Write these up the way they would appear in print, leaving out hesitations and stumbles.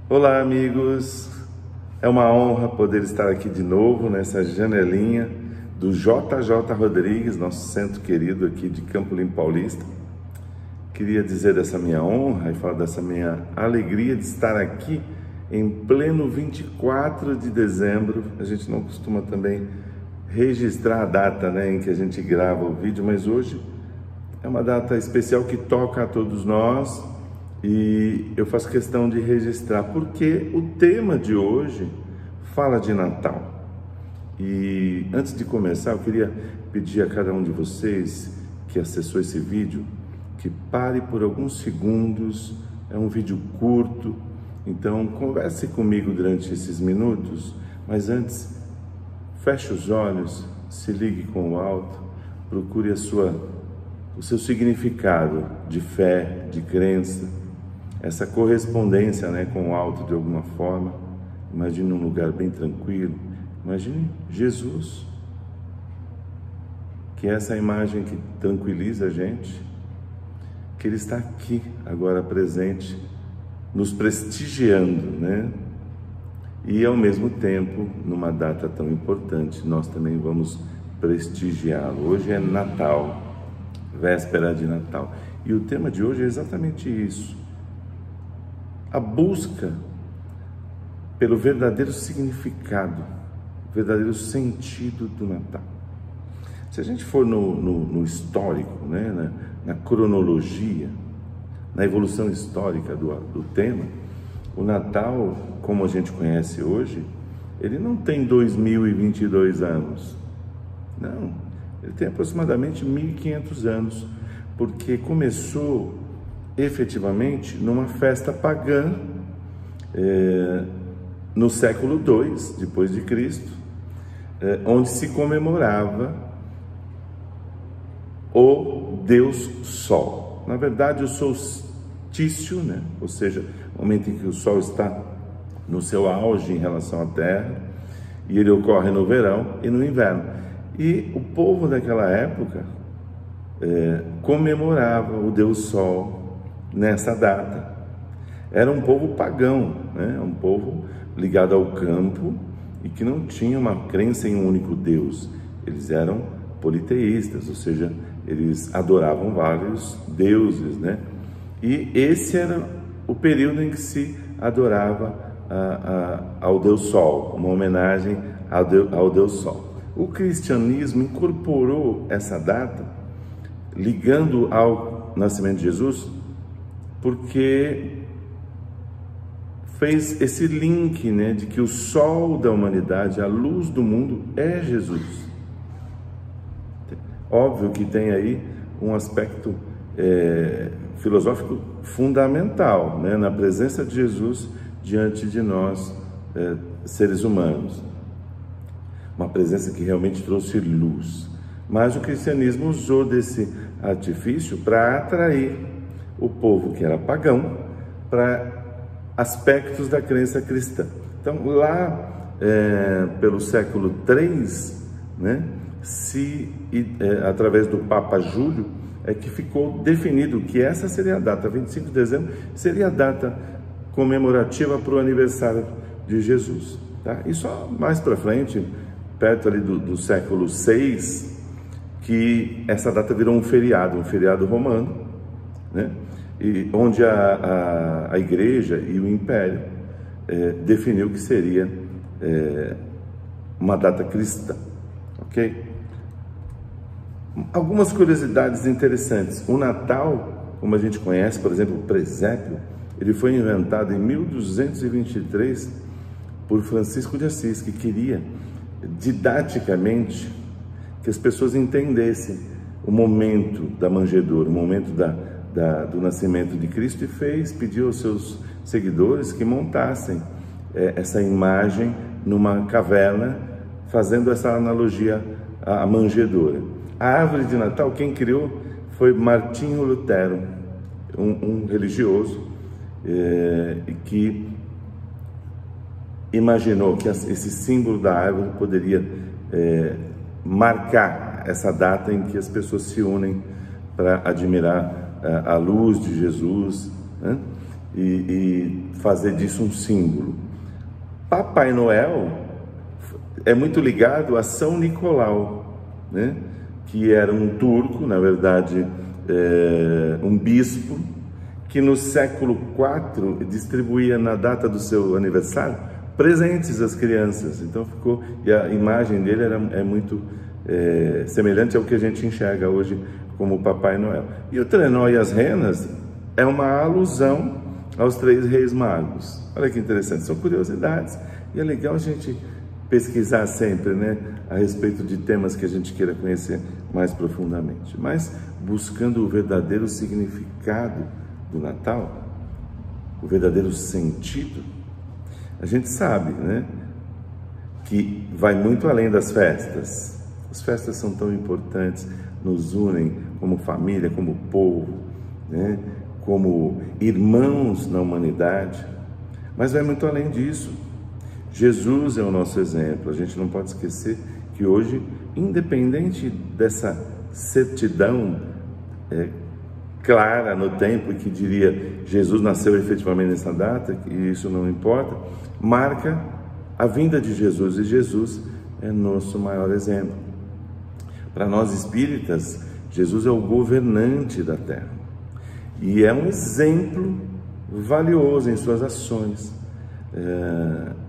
Olá, amigos! É uma honra poder estar aqui de novo nessa janelinha do JJ Rodrigues, nosso centro querido aqui de Campo Limpo Paulista. Queria dizer dessa minha honra e falar dessa minha alegria de estar aqui em pleno 24 de dezembro. A gente não costuma também registrar a data, em que a gente grava o vídeo, mas hoje é uma data especial que toca a todos nós. E eu faço questão de registrar, porque o tema de hoje fala de Natal. E antes de começar, eu queria pedir a cada um de vocês que acessou esse vídeo, que pare por alguns segundos. É um vídeo curto, então converse comigo durante esses minutos, mas antes, feche os olhos, se ligue com o alto, procure o seu significado de fé, de crença, essa correspondência com o alto de alguma forma. Imagine um lugar bem tranquilo, imagine Jesus, que é essa imagem que tranquiliza a gente, que Ele está aqui agora presente, nos prestigiando, E ao mesmo tempo, numa data tão importante, nós também vamos prestigiá-lo. Hoje é Natal, véspera de Natal, e o tema de hoje é exatamente isso: a busca pelo verdadeiro significado, verdadeiro sentido do Natal. Se a gente for no histórico, na cronologia, na evolução histórica do tema, o Natal, como a gente conhece hoje, ele não tem 2022 anos, não, ele tem aproximadamente 1500 anos, porque começou efetivamente numa festa pagã no século II depois de Cristo, onde se comemorava o Deus Sol. Na verdade, o solstício, ou seja, o momento em que o Sol está no seu auge em relação à Terra, e ele ocorre no verão e no inverno. E o povo daquela época comemorava o Deus Sol nessa data. Era um povo pagão, um povo ligado ao campo e que não tinha uma crença em um único Deus. Eles eram politeístas, ou seja, eles adoravam vários deuses, E esse era o período em que se adorava ao Deus Sol, uma homenagem ao Deus Sol. O cristianismo incorporou essa data, ligando ao nascimento de Jesus, porque fez esse link, de que o sol da humanidade, a luz do mundo, é Jesus. Óbvio que tem aí um aspecto filosófico fundamental, na presença de Jesus diante de nós, seres humanos. Uma presença que realmente trouxe luz. Mas o cristianismo usou desse artifício para atrair o povo que era pagão para aspectos da crença cristã. Então, lá pelo século III, através do Papa Júlio, é que ficou definido que essa seria a data, 25 de dezembro, seria a data comemorativa para o aniversário de Jesus. Tá? E só mais para frente, perto ali do século VI, que essa data virou um feriado romano, e onde a igreja e o império definiu que seria uma data cristã, ok? Algumas curiosidades interessantes. O Natal, como a gente conhece, por exemplo, o presépio, ele foi inventado em 1223 por Francisco de Assis, que queria didaticamente que as pessoas entendessem o momento da manjedoura, o momento do nascimento de Cristo, e pediu aos seus seguidores que montassem essa imagem numa caverna, fazendo essa analogia à manjedoura. A árvore de Natal, quem criou foi Martinho Lutero, um religioso que imaginou que esse símbolo da árvore poderia marcar essa data em que as pessoas se unem para admirar a luz de Jesus, e fazer disso um símbolo. Papai Noel é muito ligado a São Nicolau, né? Que era um turco, na verdade, um bispo, que no século IV distribuía na data do seu aniversário presentes às crianças. Então ficou, e a imagem dele é muito semelhante ao que a gente enxerga hoje como Papai Noel. E o trenó e as renas é uma alusão aos 3 reis magos. Olha que interessante, são curiosidades. E é legal a gente pesquisar sempre, né, a respeito de temas que a gente queira conhecer mais profundamente. Mas buscando o verdadeiro significado do Natal, o verdadeiro sentido, a gente sabe, né, que vai muito além das festas. As festas são tão importantes, nos unem como família, como povo, né, como irmãos na humanidade, mas vai muito além disso. Jesus é o nosso exemplo. A gente não pode esquecer que hoje, independente dessa certidão clara no tempo, que diria Jesus nasceu efetivamente nessa data, e isso não importa, marca a vinda de Jesus, e Jesus é nosso maior exemplo. Para nós espíritas, Jesus é o governante da Terra e é um exemplo valioso em suas ações,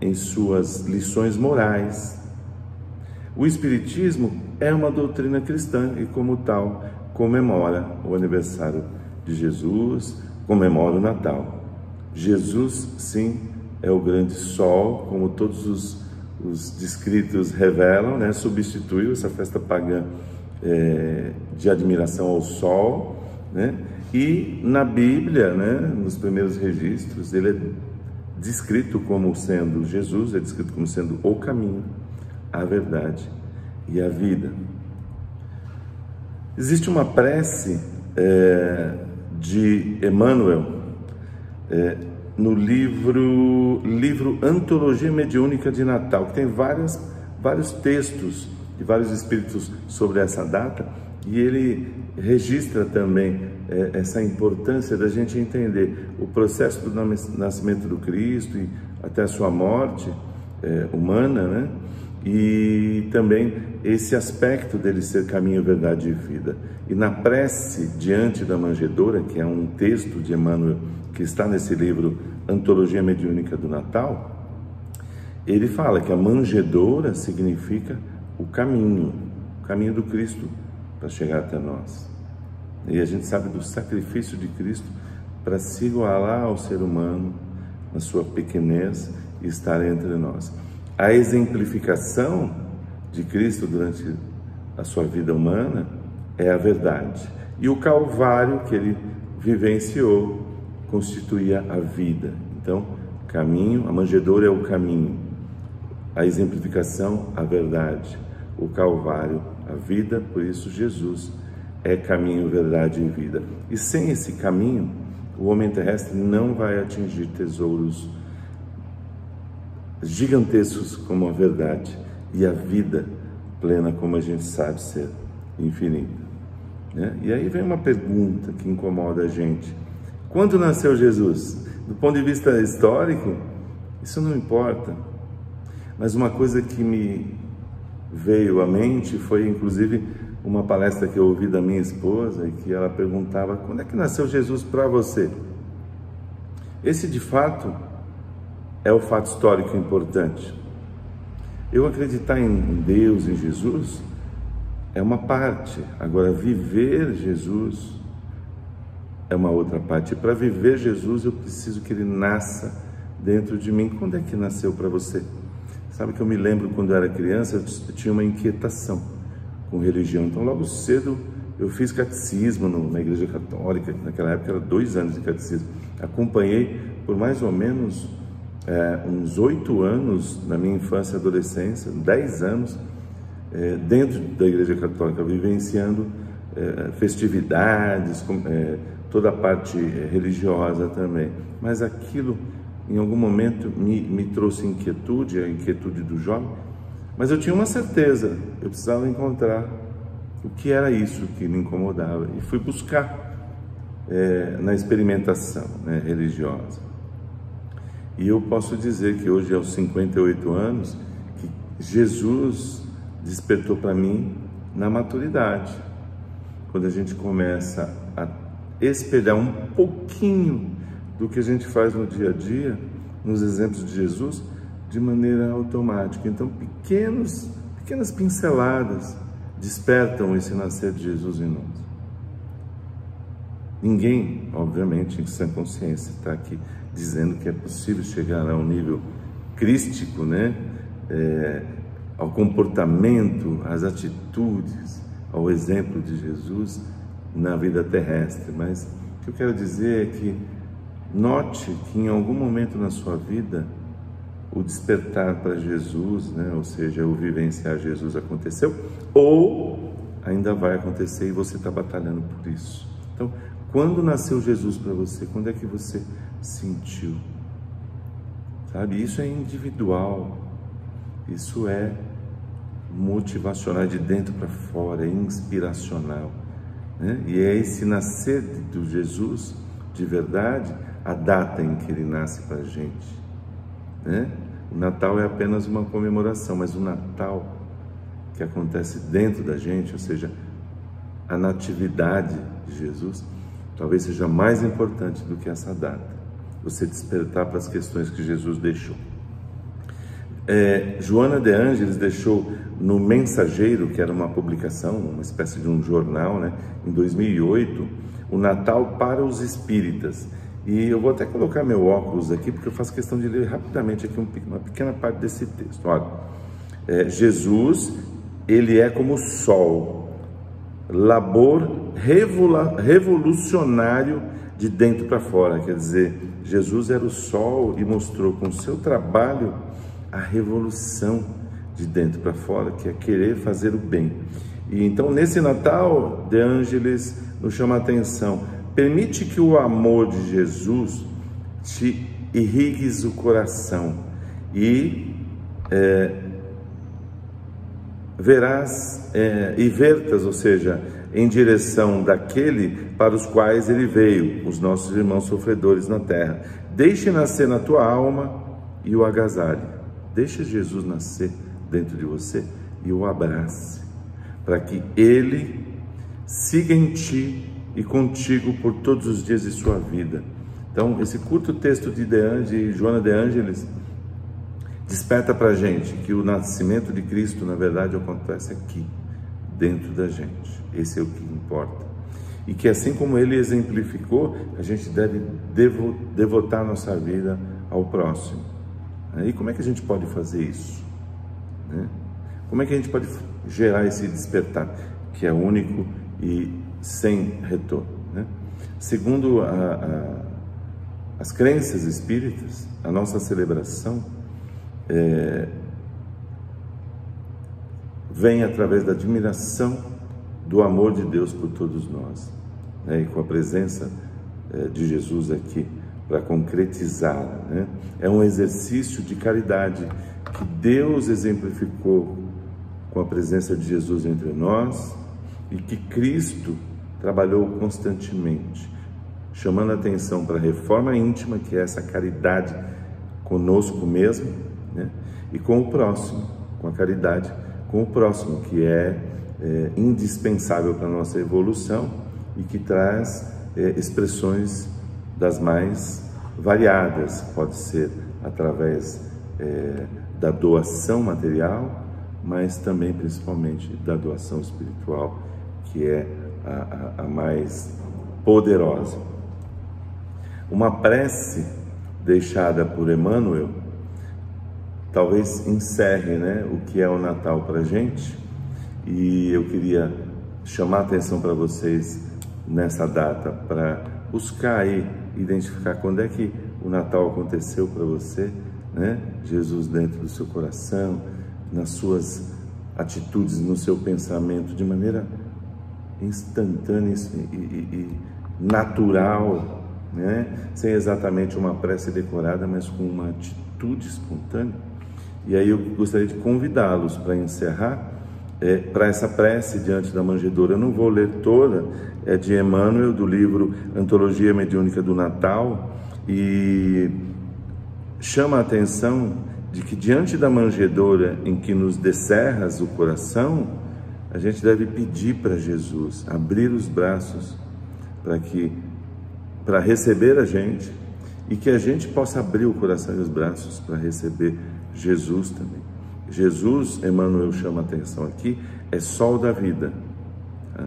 em suas lições morais. O Espiritismo é uma doutrina cristã e, como tal, comemora o aniversário de Jesus, comemora o Natal. Jesus, sim, é o grande sol, como todos os descritos revelam, né? Substituiu essa festa pagã de admiração ao sol, né? E na Bíblia, né, nos primeiros registros, ele é descrito como sendo Jesus, é descrito como sendo o caminho, a verdade e a vida. Existe uma prece de Emmanuel no livro Antologia Mediúnica de Natal, que tem vários textos de vários espíritos sobre essa data, e ele registra também essa importância da gente entender o processo do nascimento do Cristo e até a sua morte humana, né? E também esse aspecto dele ser caminho, verdade e vida. E na prece diante da manjedoura, que é um texto de Emmanuel que está nesse livro Antologia Mediúnica do Natal, ele fala que a manjedoura significa o caminho do Cristo para chegar até nós. E a gente sabe do sacrifício de Cristo para se igualar ao ser humano na sua pequenez e estar entre nós. A exemplificação de Cristo durante a sua vida humana é a verdade. E o Calvário que ele vivenciou constituía a vida. Então, caminho, a manjedoura é o caminho, a exemplificação, a verdade, o Calvário, a vida. Por isso Jesus é caminho, verdade e vida. E sem esse caminho, o homem terrestre não vai atingir tesouros gigantescos como a verdade e a vida plena, como a gente sabe ser infinita, né? E aí vem uma pergunta que incomoda a gente: quando nasceu Jesus? Do ponto de vista histórico, isso não importa, mas uma coisa que me veio à mente foi inclusive uma palestra que eu ouvi da minha esposa, e que ela perguntava: quando é que nasceu Jesus para você? Esse de fato é o fato histórico importante. Eu acreditar em Deus, em Jesus, é uma parte. Agora, viver Jesus é uma outra parte. E para viver Jesus, eu preciso que ele nasça dentro de mim. Quando é que nasceu para você? Sabe que eu me lembro, quando eu era criança, eu tinha uma inquietação com religião. Então, logo cedo, eu fiz catecismo na Igreja Católica. Naquela época, era 2 anos de catecismo. Acompanhei por mais ou menos uns 8 anos na minha infância e adolescência, 10 anos, dentro da Igreja Católica, vivenciando festividades, toda a parte religiosa também. Mas aquilo, em algum momento, me trouxe inquietude, a inquietude do jovem, mas eu tinha uma certeza: eu precisava encontrar o que era isso que me incomodava, e fui buscar na experimentação, né, religiosa. E eu posso dizer que hoje, aos 58 anos, que Jesus despertou para mim na maturidade. Quando a gente começa a espelhar um pouquinho do que a gente faz no dia a dia, nos exemplos de Jesus, de maneira automática. Então, pequenas pinceladas despertam esse nascer de Jesus em nós. Ninguém, obviamente, em sã consciência, está aqui dizendo que é possível chegar a um nível crístico, né? Ao comportamento, às atitudes, ao exemplo de Jesus na vida terrestre. Mas o que eu quero dizer é que note que em algum momento na sua vida o despertar para Jesus, né? Ou seja, o vivenciar Jesus aconteceu, ou ainda vai acontecer e você está batalhando por isso. Então, quando nasceu Jesus para você? Quando é que você sentiu? Sabe, isso é individual, isso é motivacional, de dentro para fora, é inspiracional, né? E é esse nascer do Jesus de verdade, a data em que ele nasce para a gente, né? O Natal é apenas uma comemoração, mas o Natal que acontece dentro da gente, ou seja, a natividade de Jesus, talvez seja mais importante do que essa data. Você despertar para as questões que Jesus deixou. Joana de Ângeles deixou no Mensageiro, que era uma publicação, uma espécie de um jornal, né, em 2008, o Natal para os Espíritas. E eu vou até colocar meu óculos aqui, porque eu faço questão de ler rapidamente aqui uma pequena parte desse texto. Olha, Jesus, ele é como o sol, labor revolucionário de dentro para fora. Quer dizer, Jesus era o sol e mostrou com o seu trabalho a revolução de dentro para fora, que é querer fazer o bem. E então, nesse Natal, De Ângeles nos chama a atenção. Permite que o amor de Jesus te irrigues o coração e vertas, ou seja, em direção daquele para os quais ele veio, os nossos irmãos sofredores na terra. Deixe nascer na tua alma e o agasalhe. Deixe Jesus nascer dentro de você e o abrace, para que ele siga em ti e contigo por todos os dias de sua vida. Então, esse curto texto de Joana de Ângeles desperta para a gente que o nascimento de Cristo, na verdade, acontece aqui, dentro da gente. Esse é o que importa. E que, assim como ele exemplificou, a gente deve devotar nossa vida ao próximo. E como é que a gente pode fazer isso? Como é que a gente pode gerar esse despertar, que é único e sem retorno, né? Segundo as crenças espíritas, a nossa celebração vem através da admiração do amor de Deus por todos nós, né? E com a presença de Jesus aqui para concretizar, né? É um exercício de caridade que Deus exemplificou com a presença de Jesus entre nós e que Cristo trabalhou constantemente, chamando a atenção para a reforma íntima, que é essa caridade conosco mesmo, né? E com o próximo, com a caridade com o próximo, que é indispensável para a nossa evolução e que traz expressões das mais variadas. Pode ser através da doação material, mas também principalmente da doação espiritual, que é a mais poderosa. Uma prece deixada por Emmanuel talvez encerre, né, o que é o Natal para a gente, e eu queria chamar a atenção para vocês nessa data, para buscar aí, identificar quando é que o Natal aconteceu para você, né? Jesus dentro do seu coração, nas suas atitudes, no seu pensamento, de maneira instantânea e natural, né? Sem exatamente uma prece decorada, mas com uma atitude espontânea. E aí eu gostaria de convidá-los para encerrar, para essa prece diante da manjedoura. Eu não vou ler toda, é de Emmanuel, do livro Antologia Mediúnica do Natal, e chama a atenção de que diante da manjedoura em que nos descerras o coração, a gente deve pedir para Jesus abrir os braços para receber a gente, e que a gente possa abrir o coração e os braços para receber Jesus também. Jesus, Emmanuel chama a atenção aqui, é sol da vida, tá?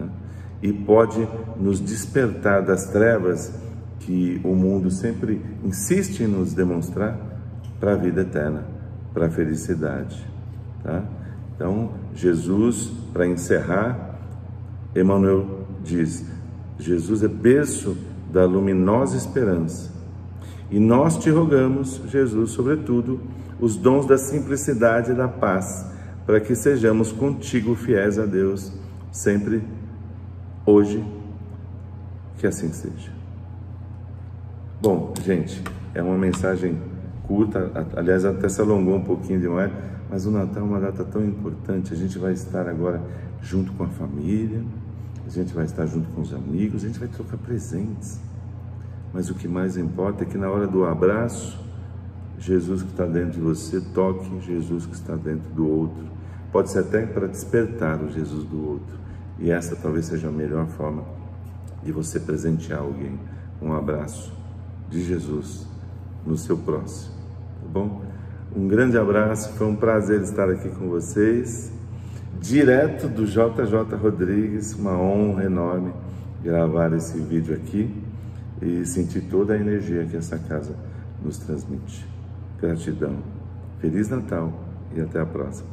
E pode nos despertar das trevas que o mundo sempre insiste em nos demonstrar para a vida eterna, para a felicidade, tá? Então, Jesus, para encerrar, Emmanuel diz: Jesus é berço da luminosa esperança. E nós te rogamos, Jesus, sobretudo, os dons da simplicidade e da paz, para que sejamos contigo fiéis a Deus, sempre, hoje, que assim seja. Bom, gente, é uma mensagem curta, aliás, até se alongou um pouquinho demais, mas o Natal é uma data tão importante. A gente vai estar agora junto com a família, a gente vai estar junto com os amigos, a gente vai trocar presentes. Mas o que mais importa é que na hora do abraço, Jesus que está dentro de você toque Jesus que está dentro do outro. Pode ser até para despertar o Jesus do outro. E essa talvez seja a melhor forma de você presentear alguém. Um abraço de Jesus no seu próximo, tá bom? Um grande abraço, foi um prazer estar aqui com vocês. Direto do JJ Rodrigues, uma honra enorme gravar esse vídeo aqui e sentir toda a energia que essa casa nos transmite. Gratidão, Feliz Natal e até a próxima.